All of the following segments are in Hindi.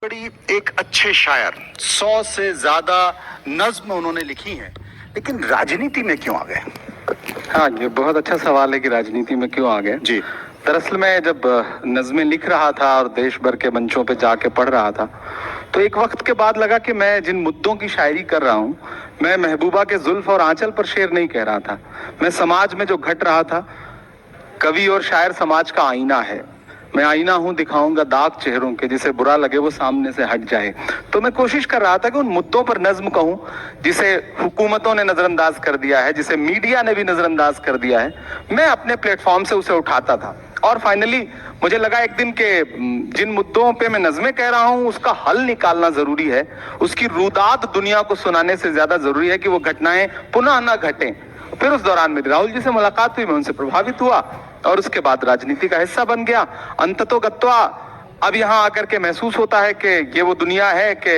बड़ी एक अच्छे शायर, 100 से ज्यादा नज्म उन्होंने लिखी हैं, लेकिन राजनीति में क्यों आ गए? हाँ, ये बहुत अच्छा सवाल है कि राजनीति में क्यों आ गए। जी, दरअसल मैं जब नज़्में लिख रहा था और देश भर के मंचों पे जाके पढ़ रहा था, तो एक वक्त के बाद लगा कि मैं जिन मुद्दों की शायरी कर रहा हूँ, मैं महबूबा के जुल्फ और आंचल पर शेर नहीं कह रहा था। मैं समाज में जो घट रहा था, कवि और शायर समाज का आईना है। मैं आईना हूं, दिखाऊंगा दाग चेहरों के, जिसे बुरा लगे वो सामने से हट जाए। तो मैं कोशिश कर रहा था कि उन मुद्दों पर नज्म कहूं जिसे हुकूमतों ने नजरअंदाज कर दिया है, जिसे मीडिया ने भी नजरअंदाज कर दिया है। मैं अपने प्लेटफॉर्म से उसे उठाता था और फाइनली मुझे लगा एक दिन के जिन मुद्दों पे मैं नज़में कह रहा हूं उसका हल निकालना जरूरी है। उसकी रुदात दुनिया को सुनाने से ज्यादा जरूरी है कि वो घटनाएं पुनः न घटें। फिर उस दौरान मेरी राहुल जी से मुलाकात हुई, मैं उनसे प्रभावित हुआ और उसके बाद राजनीति का हिस्सा बन गया। अंततोगत्वा अब यहाँ आकर के महसूस होता है कि ये वो दुनिया है कि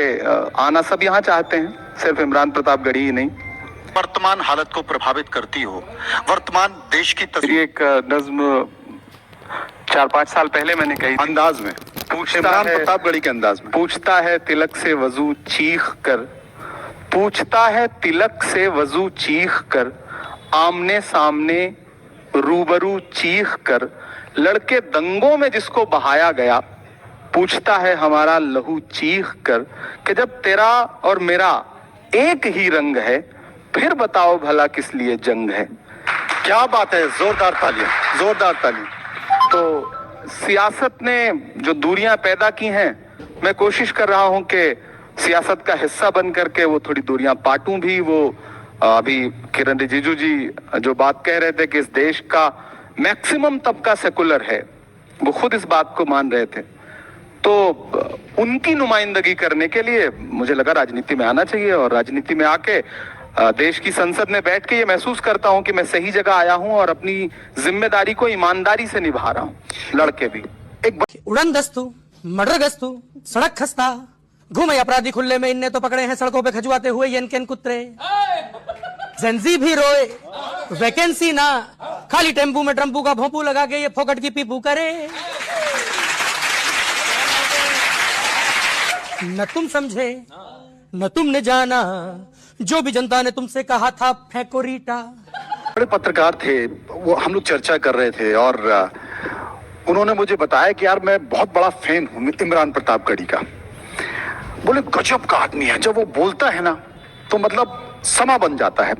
आना सब यहाँ चाहते हैं, सिर्फ इमरान प्रतापगढ़ी ही नहीं। वर्तमान हालत को प्रभावित करती हो, वर्तमान देश की मेरी तस्वीर एक नज्म 4-5 साल पहले मैंने कही थी। अंदाज में, इमरान प्रतापगढ़ी के अंदाज में। पूछता है तिलक से वजू चीख कर, पूछता है तिलक से वजू चीख कर, आमने सामने रूबरू चीख कर, लड़के दंगों में जिसको बहाया गया, पूछता है हमारा लहू चीख कर कि जब तेरा और मेरा एक ही रंग है, फिर बताओ भला किस लिए जंग है। क्या बात है, जोरदार तालियां, जोरदार तालियां। तो सियासत ने जो दूरियां पैदा की हैं, मैं कोशिश कर रहा हूं कि सियासत का हिस्सा बन करके वो थोड़ी दूरियां पाटूं भी। वो अभी किरण रिजिजू जी जो बात कह रहे थे कि इस देश का मैक्सिमम तबका सेकुलर है, वो खुद इस बात को मान रहे थे। तो उनकी नुमाइंदगी करने के लिए मुझे लगा राजनीति में आना चाहिए और राजनीति में आके देश की संसद में बैठ के ये महसूस करता हूं कि मैं सही जगह आया हूं और अपनी जिम्मेदारी को ईमानदारी से निभा रहा हूं, लड़के भी। एक उड़न दस्तू, मर्डर गस्तू, सड़क खस्ता, घूमे अपराधी खुले में, इनने तो पकड़े हैं सड़कों पे खजुआते हुए येनकेन कुत्ते। जेंजी भी रोए, वैकेंसी ना, खाली टेम्पू में ट्रम्पू का भोंपू लगा के ये फोकट की पीपू करे। न तुम समझे न तुमने जाना, जो भी जनता ने तुमसे कहा था फेंको रीटा। बड़े पत्रकार थे वो, हम लोग चर्चा कर रहे थे और उन्होंने मुझे बताया कि यार मैं बहुत बड़ा फैन हूं इमरान प्रतापगढ़ी का। बोले गजब का आदमी है, जब वो बोलता है ना तो मतलब समा बन जाता है।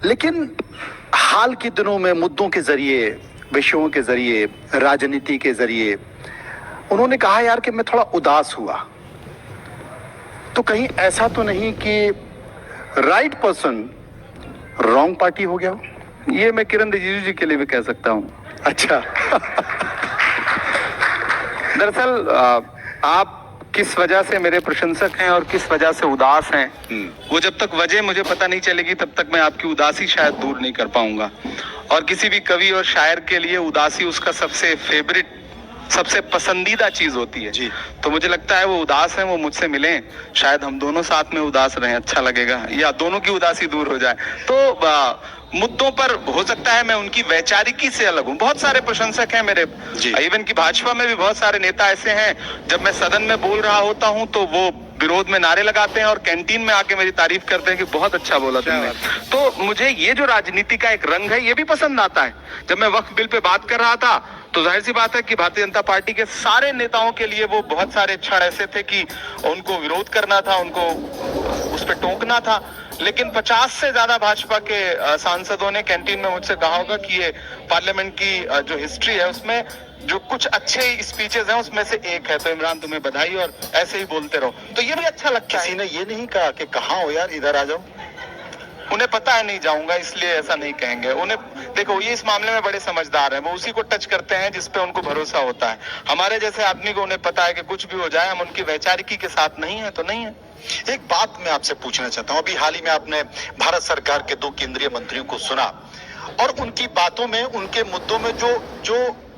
लेकिन हाल के दिनों में मुद्दों के जरिए, विषयों के जरिए, राजनीति के जरिए उन्होंने कहा यार कि मैं थोड़ा उदास हुआ। तो कहीं ऐसा तो नहीं कि राइट पर्सन रॉन्ग पार्टी हो गया हो? ये मैं किरण रिजिजू जी के लिए भी कह सकता हूं। अच्छा। दरअसल आप किस वजह से मेरे प्रशंसक हैं और किस वजह से उदास हैं, वो जब तक वजह मुझे पता नहीं चलेगी तब तक मैं आपकी उदासी शायद दूर नहीं कर पाऊंगा। और किसी भी कवि और शायर के लिए उदासी उसका सबसे फेवरेट, सबसे पसंदीदा चीज होती है। जी। तो मुझे लगता है वो उदास हैं, वो मुझसे मिलें, शायद हम दोनों साथ में उदास रहें, अच्छा लगेगा, या दोनों की उदासी दूर हो जाए। तो मुद्दों पर हो सकता है मैं उनकी वैचारिकी से अलग हूं। बहुत सारे प्रशंसक हैं मेरे, इवन की भाजपा में भी बहुत सारे नेता ऐसे हैं, जब मैं सदन में बोल रहा होता हूं तो वो विरोध में नारे लगाते हैं और कैंटीन में आके मेरी तारीफ करते हैं कि बहुत अच्छा बोला तुमने। तो मुझे ये जो राजनीति का एक रंग है ये भी पसंद आता है। जब मैं वक्फ बिल पे बात कर रहा था तो जाहिर सी बात है कि भारतीय जनता पार्टी के सारे नेताओं के लिए वो बहुत सारे क्षण ऐसे थे कि उनको विरोध करना था, उनको उस पर टोकना था। लेकिन 50 से ज्यादा भाजपा के सांसदों ने कैंटीन में मुझसे कहा होगा कि ये पार्लियामेंट की जो हिस्ट्री है उसमें जो कुछ अच्छे स्पीचेस हैं उसमें से एक है। तो इमरान तुम्हें बधाई और ऐसे ही बोलते रहो। तो ये भी अच्छा लगता है। किसी ने ये नहीं कहा कि कहाँ हो यार, इधर आ जाओ? उन्हें पता है नहीं जाऊंगा, इसलिए ऐसा नहीं कहेंगे। उन्हें देखो, ये इस मामले में बड़े समझदार हैं, वो उसी को टच करते हैं जिस पे उनको भरोसा होता है। हमारे जैसे आदमी को उन्हें पता है कि कुछ भी हो जाए हम उनकी वैचारिकी के साथ नहीं है तो नहीं है। एक बात मैं आपसे पूछना चाहता हूं, अभी हाल ही में आपने भारत सरकार के 2 केंद्रीय मंत्रियों को सुना और उनकी बातों में, उनके मुद्दों में जो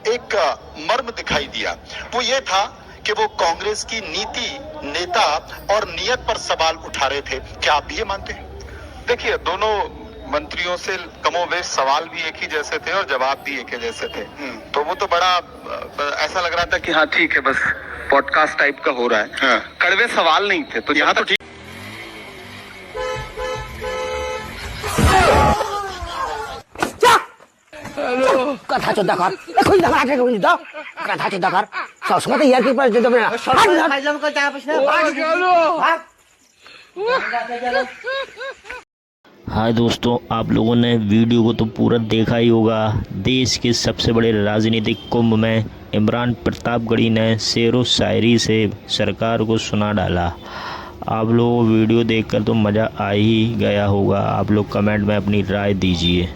एक मर्म दिखाई दिया वो ये था कि वो कांग्रेस की नीति, नेता और नियत पर सवाल उठा रहे थे। क्या आप भी ये मानते हैं? देखिए, दोनों मंत्रियों से कमोबेश सवाल भी एक ही जैसे थे और जवाब भी एक ही जैसे थे। तो वो तो बड़ा ऐसा लग रहा था कि हाँ ठीक है, बस पॉडकास्ट टाइप का हो रहा है। हाँ। कड़वे सवाल नहीं थे, तो यहाँ तो ठीक। कथा चोद्दा कर खोइ दगा आके खोइ द कथा चोद्दा कर ससमा त यार के पास दे दबे फाइलम को जा पछने हाय दोस्तों, आप लोगों ने वीडियो को तो पूरा देखा ही होगा। देश के सबसे बड़े राजनीतिक कुंभ में इमरान प्रतापगढ़ी ने शेरो शायरी से सरकार को सुना डाला। आप लोगों को वीडियो देखकर तो मज़ा आ ही गया होगा। आप लोग कमेंट में अपनी राय दीजिए।